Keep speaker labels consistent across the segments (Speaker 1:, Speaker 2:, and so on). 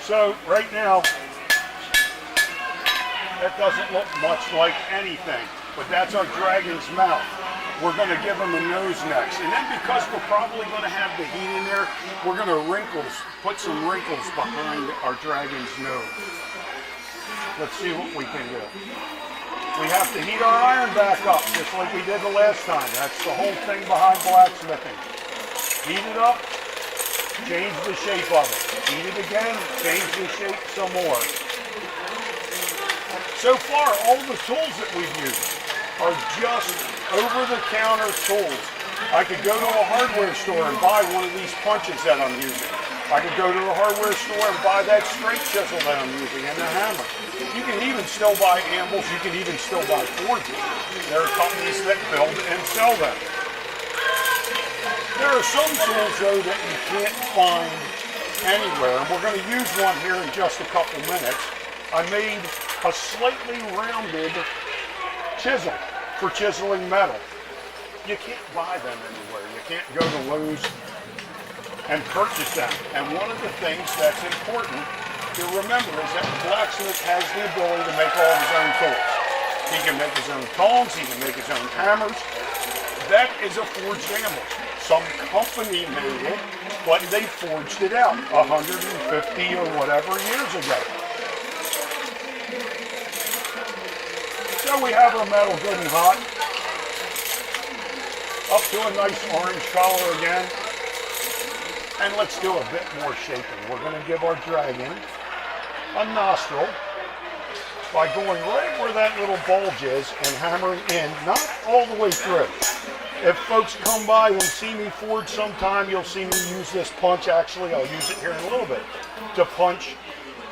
Speaker 1: So right now, that doesn't look much like anything, but that's our dragon's mouth. We're going to give him a nose next. And then because we're probably going to have the heat in there, we're going to put some wrinkles behind our dragon's nose. Let's see what we can do. We have to heat our iron back up, just like we did the last time. That's the whole thing behind blacksmithing. Heat it up, change the shape of it. Heat it again, change the shape some more. So far, all the tools that we've used are just over-the-counter tools. I could go to a hardware store and buy one of these punches that I'm using. I could go to the hardware store and buy that straight chisel that I'm using and the hammer. You can even still buy anvils, you can even still buy forges. There are companies that build and sell them. There are some tools though that you can't find anywhere, and we're going to use one here in just a couple minutes. I made a slightly rounded chisel for chiseling metal. You can't buy them anywhere. You can't go to Lowe's and purchase them. And one of the things that's important to remember is that the blacksmith has the ability to make all his own tools. He can make his own tongs, he can make his own hammers. That is a forged anvil. Some company made it, but they forged it out 150 or whatever years ago. So we have our metal good and hot. Up to a nice orange color again. And let's do a bit more shaping. We're going to give our dragon a nostril by going right where that little bulge is and hammering in, not all the way through. If folks come by and see me forge sometime, you'll see me use this punch. Actually, I'll use it here in a little bit to punch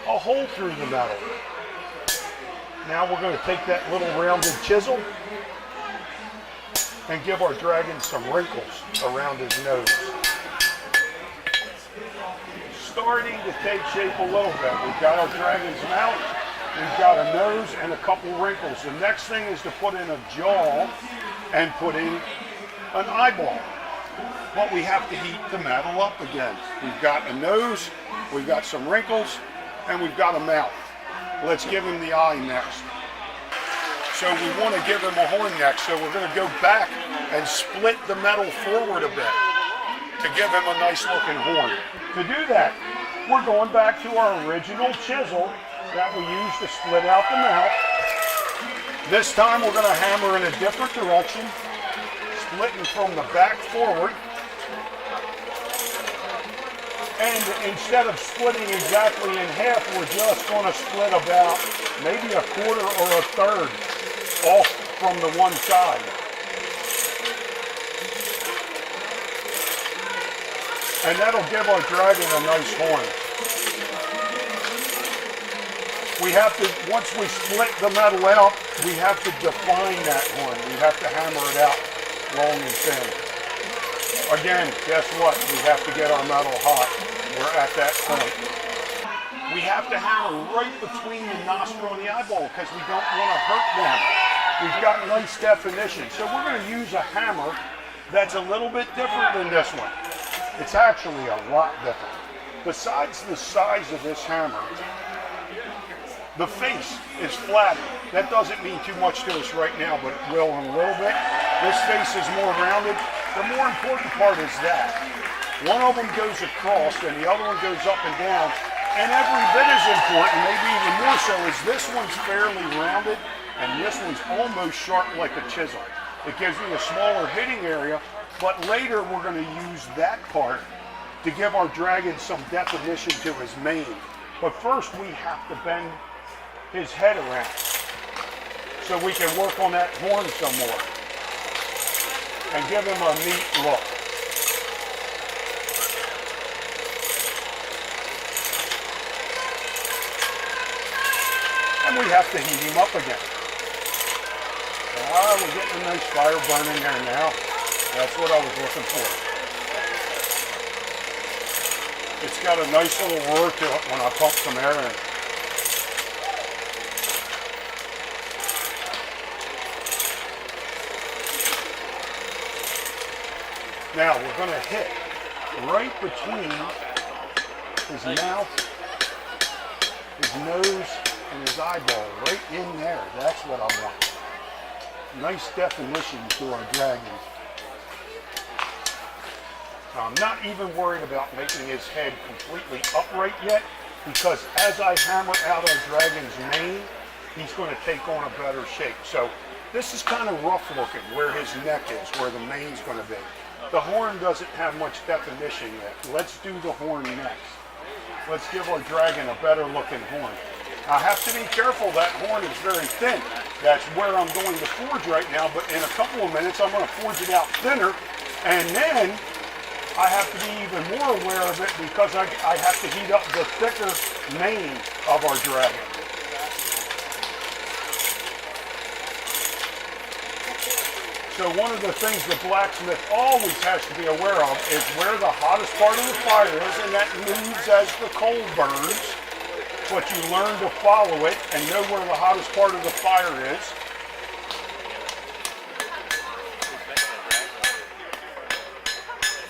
Speaker 1: a hole through the metal. Now we're going to take that little rounded chisel and give our dragon some wrinkles around his nose. Starting to take shape a little bit. We've got our dragon's mouth, we've got a nose and a couple wrinkles. The next thing is to put in a jaw and put in an eyeball. But we have to heat the metal up again. We've got a nose, we've got some wrinkles, and we've got a mouth. Let's give him the eye next. So we want to give him a horn next, so we're going to go back and split the metal forward a bit to give him a nice looking horn. To do that, we're going back to our original chisel that we used to split out the mouth. This time we're going to hammer in a different direction, splitting from the back forward. And instead of splitting exactly in half, we're just going to split about maybe a quarter or a third off from the one side. And that'll give our dragon a nice horn. We have to, once we split the metal out, we have to define that horn. We have to hammer it out long and thin. Again, guess what? We have to get our metal hot. We're at that point. We have to hammer right between the nostril and the eyeball because we don't want to hurt them. We've got nice definition. So we're going to use a hammer that's a little bit different than this one. It's actually a lot different. Besides the size of this hammer, the face is flatter. That doesn't mean too much to us right now, but it will in a little bit. This face is more rounded. The more important part is that one of them goes across and the other one goes up and down. And every bit as important, maybe even more so, is this one's fairly rounded and this one's almost sharp like a chisel. It gives me a smaller hitting area, but later we're going to use that part to give our dragon some definition to his mane. But first we have to bend his head around so we can work on that horn some more and give him a neat look. And we have to heat him up again. We're getting a nice fire burning there now. That's what I was looking for. It's got a nice little roar to it when I pump some air in. Now we're going to hit right between his mouth his nose and his eyeball right in there. That's what I want. Nice definition to our dragons. Now, I'm not even worried about making his head completely upright yet, because as I hammer out our dragon's mane, he's going to take on a better shape. So this is kind of rough looking where his neck is, where the mane's going to be. The horn doesn't have much definition yet. Let's do the horn next. Let's give our dragon a better looking horn. I have to be careful, that horn is very thin. That's where I'm going to forge right now, but in a couple of minutes I'm going to forge it out thinner, and then I have to be even more aware of it because I have to heat up the thicker mane of our dragon. So one of the things the blacksmith always has to be aware of is where the hottest part of the fire is, and that moves as the coal burns. But you learn to follow it and know where the hottest part of the fire is.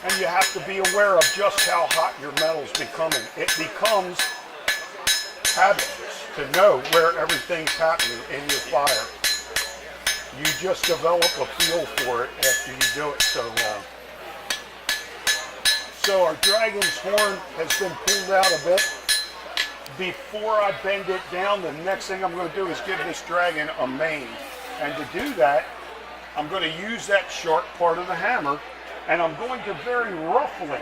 Speaker 1: And you have to be aware of just how hot your metal's becoming. It becomes habit to know where everything's happening in your fire. You just develop a feel for it after you do it so long. So our dragon's horn has been pulled out a bit. Before I bend it down, the next thing I'm going to do is give this dragon a mane. And to do that, I'm going to use that sharp part of the hammer, and I'm going to very roughly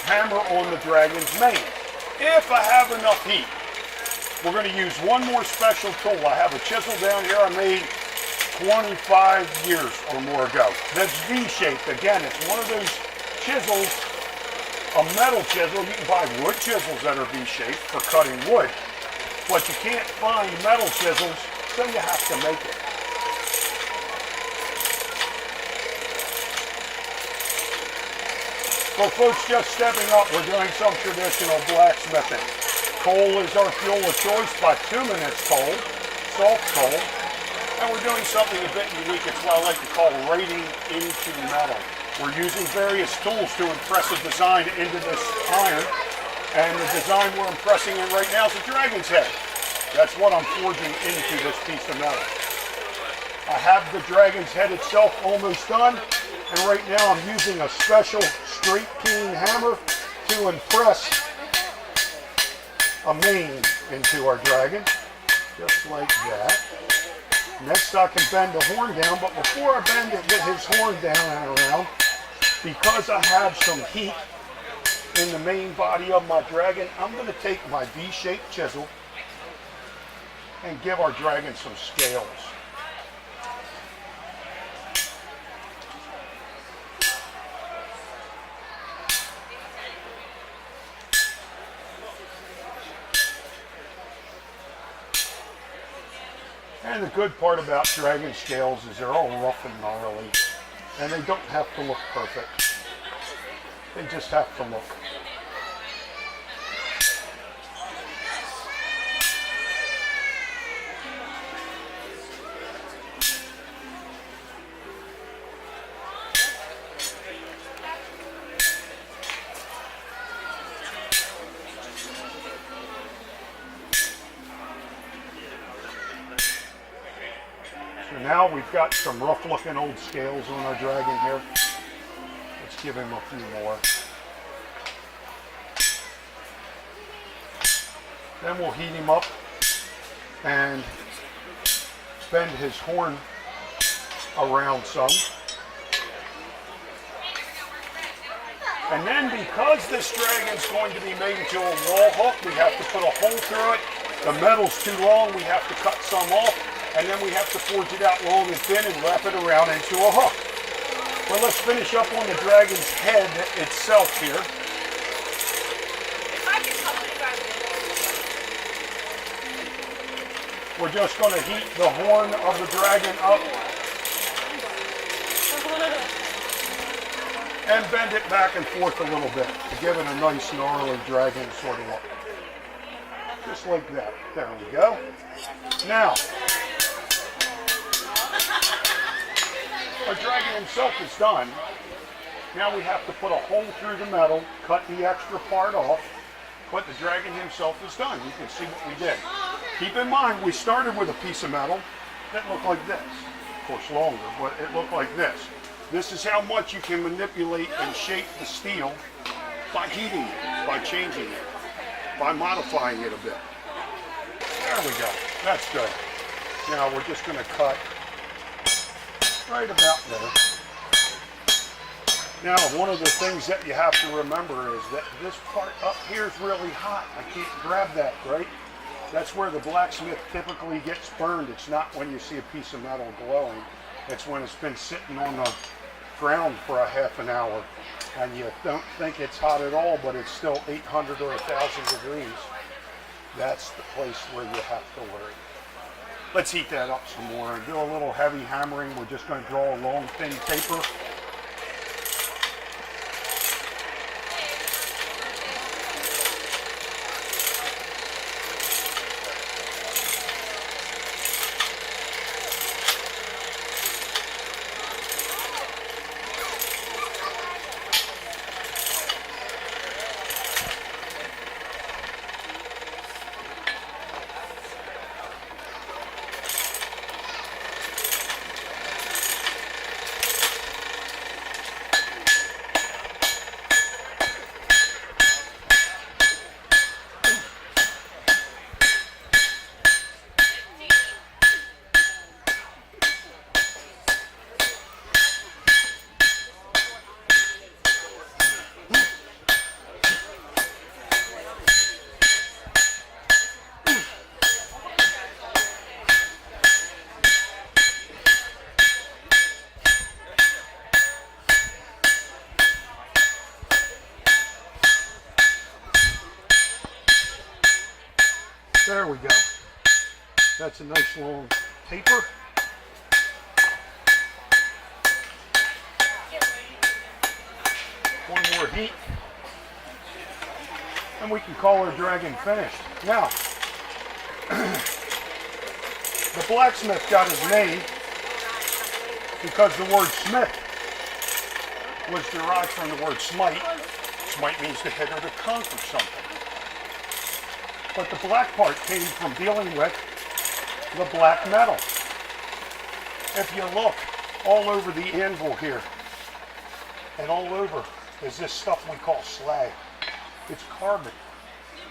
Speaker 1: hammer on the dragon's mane. If I have enough heat, we're going to use one more special tool. I have a chisel down here I made 25 years or more ago. That's V-shaped. Again, it's one of those chisels, a metal chisel. You can buy wood chisels that are V-shaped for cutting wood, but you can't find metal chisels, so you have to make it. For folks just stepping up, we're doing some traditional blacksmithing. Coal is our fuel of choice, by 2 minutes coal, soft coal. And we're doing something a bit unique. It's what I like to call rating into metal. We're using various tools to impress a design into this iron. And the design we're impressing in right now is a dragon's head. That's what I'm forging into this piece of metal. I have the dragon's head itself almost done. And right now I'm using a special straight keen hammer to impress a mane into our dragon. Just like that. Next I can bend the horn down, but before I bend it, get his horn down and around, because I have some heat in the main body of my dragon, I'm going to take my V-shaped chisel and give our dragon some scales. And the good part about dragon scales is they're all rough and gnarly, and they don't have to look perfect. They just have to look. So now we've got some rough looking old scales on our dragon here. Let's give him a few more. Then we'll heat him up and bend his horn around some. And then because this dragon's going to be made into a wall hook, we have to put a hole through it. The metal's too long, we have to cut some off. And then we have to forge it out long and thin and wrap it around into a hook. Well, let's finish up on the dragon's head itself here. We're just going to heat the horn of the dragon up and bend it back and forth a little bit to give it a nice gnarly dragon sort of look. Just like that. There we go. Now, our dragon himself is done. Now we have to put a hole through the metal, cut the extra part off, but the dragon himself is done. You can see what we did. Keep in mind, we started with a piece of metal that looked like this. Of course, longer, but it looked like this. This is how much you can manipulate and shape the steel by heating it, by changing it, by modifying it a bit. There we go. That's good. Now we're just going to cut right about there. Now, one of the things that you have to remember is that this part up here is really hot. I can't grab that, right? That's where the blacksmith typically gets burned. It's not when you see a piece of metal glowing. It's when it's been sitting on the ground for a half an hour and you don't think it's hot at all, but it's still 800 or 1,000 degrees. That's the place where you have to worry. Let's heat that up some more and do a little heavy hammering. We're just going to draw a long thin taper. There we go. That's a nice long taper. One more heat. And we can call our dragon finished. Now, the blacksmith got his name because the word smith was derived from the word smite. Smite means to hit or to conquer something. But the black part came from dealing with the black metal. If you look all over the anvil here, and all over is this stuff we call slag. It's carbon.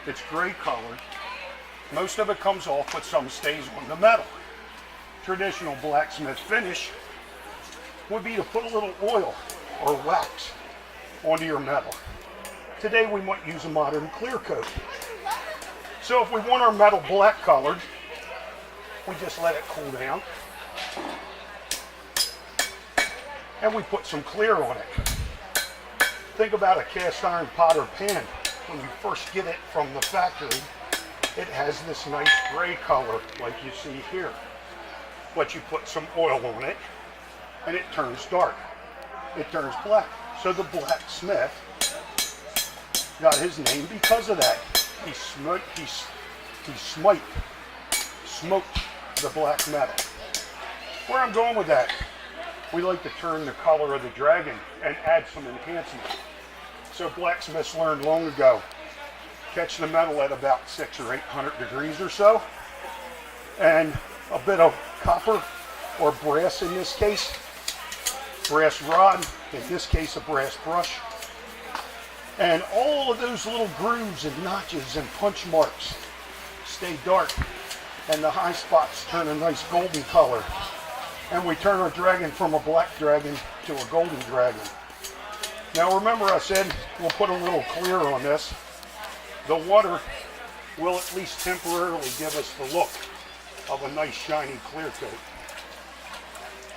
Speaker 1: It's gray colored. Most of it comes off, but some stays on the metal. Traditional blacksmith finish would be to put a little oil or wax onto your metal. Today we might use a modern clear coat. So if we want our metal black colored, we just let it cool down. And we put some clear on it. Think about a cast iron pot or pan. When you first get it from the factory, it has this nice gray color like you see here. But you put some oil on it and it turns dark. It turns black. So the blacksmith got his name because of that. He smoked the black metal. Where I'm going with that, we like to turn the color of the dragon and add some enhancement. So blacksmiths learned long ago, catch the metal at about 600 or 800 degrees or so, and a bit of copper or brass in this case, brass rod, in this case a brass brush, and all of those little grooves and notches and punch marks stay dark, and the high spots turn a nice golden color. And we turn our dragon from a black dragon to a golden dragon. Now remember I said we'll put a little clear on this. The water will at least temporarily give us the look of a nice shiny clear coat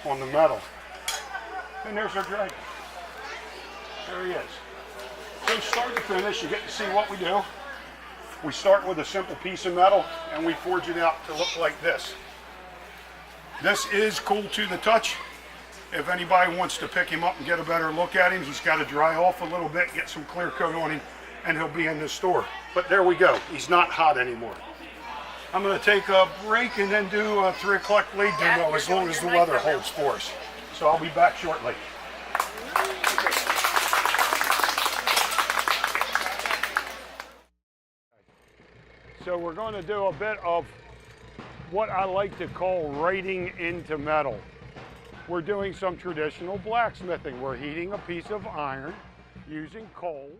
Speaker 1: on the metal. And there's our dragon. There he is. So start to finish, you get to see what we do. We start with a simple piece of metal and we forge it out to look like this. This is cool to the touch. If anybody wants to pick him up and get a better look at him, he's got to dry off a little bit, get some clear coat on him, and he'll be in the store. But there we go. He's not hot anymore. I'm going to take a break and then do a 3 o'clock blade demo as long as the weather holds for us. So I'll be back shortly. So we're going to do a bit of what I like to call writing into metal. We're doing some traditional blacksmithing. We're heating a piece of iron using coal.